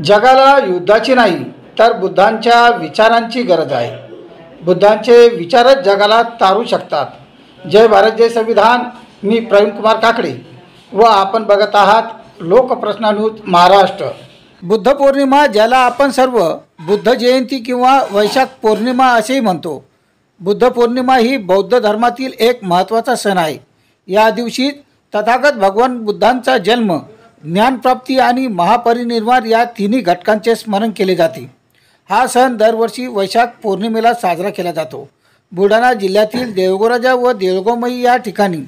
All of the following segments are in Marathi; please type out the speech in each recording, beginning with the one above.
जगाला युद्धाची नाही तर बुद्धांच्या विचारांची गरज आहे। बुद्धांचे विचारच जगाला तारू शकतात। जय भारत जय संविधान। मी प्रवीण कुमार काकडे व आपण बघत आहात लोकप्रश्न न्यूज महाराष्ट्र। बुद्ध पौर्णिमा ज्याला आपण सर्व बुद्ध जयंती किंवा वैशाख पौर्णिमा असेही म्हणतो। बुद्ध पौर्णिमा ही बौद्ध धर्मातील एक महत्त्वाचा सण आहे। या दिवशी तथागत भगवान बुद्धांचा जन्म, ज्ञानप्राप्ती आणि महापरिनिर्वाण या तिन्ही घटकांचे स्मरण केले जाते। हा सण दरवर्षी वैशाख पौर्णिमेला साजरा केला जातो। बुलढाणा जिल्ह्यातील देऊळगाव व देऊळगावमई या ठिकाणी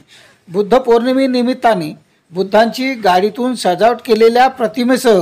बुद्ध पौर्णिमेनिमित्ताने बुद्धांची गाडीतून सजावट केलेल्या प्रतिमेसह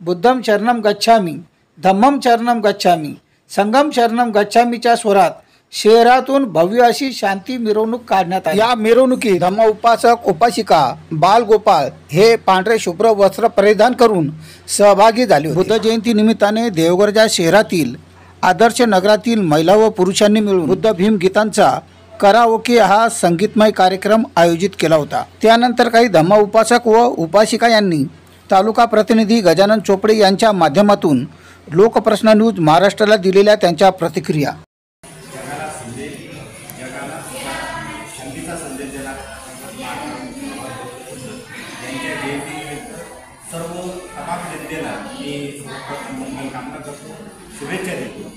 बुद्धम शरणम गच्छामी, धम्मम शरणम गच्छामी, संघम शरणम गच्छामीच्या स्वरात शहरातून भव्य अशी शांती मिरवणूक काढण्यात आली। या मिरवणुकीत धम्म उपासक उपासिका बालगोपाळ हे पांढरे शुभ्र वस्त्र परिधान करून सहभागी झाले होते। बुद्ध जयंती निमित्ताने देवगड शहरातील आदर्श नगरातील महिला व पुरुषांनी मिळून बुद्ध भीम गीतांचा कराओके हा संगीतमय कार्यक्रम आयोजित केला होता। त्यानंतर काही धम्म उपासक व उपासिका यांनी तालुका प्रतिनिधी गजानन चोपडे यांच्या माध्यमातून लोकप्रश्न न्यूज महाराष्ट्राला दिलेल्या त्यांच्या प्रतिक्रिया। शांतीचा संदेश दिला। सर्व तमाम जनतेला मी मंगल कामना करतो, शुभेच्छा देतो।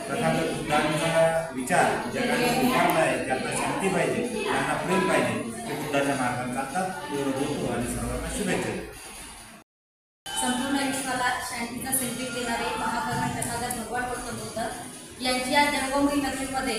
तथागत बुद्धांचा विचार जगाला स्वीकारला आहे, त्यांना शांती पाहिजे, त्यांना प्रेम पाहिजे, ते बुद्धाच्या मार्गाने चालतात एवढं बोलतो आणि सर्वांना शुभेच्छा देतो। संपूर्ण विश्वाला शांतीचा संदेश देणारे महाकवी तथागत भगवान गौतम बुद्ध यांची या जन्मभूमी नगरीमध्ये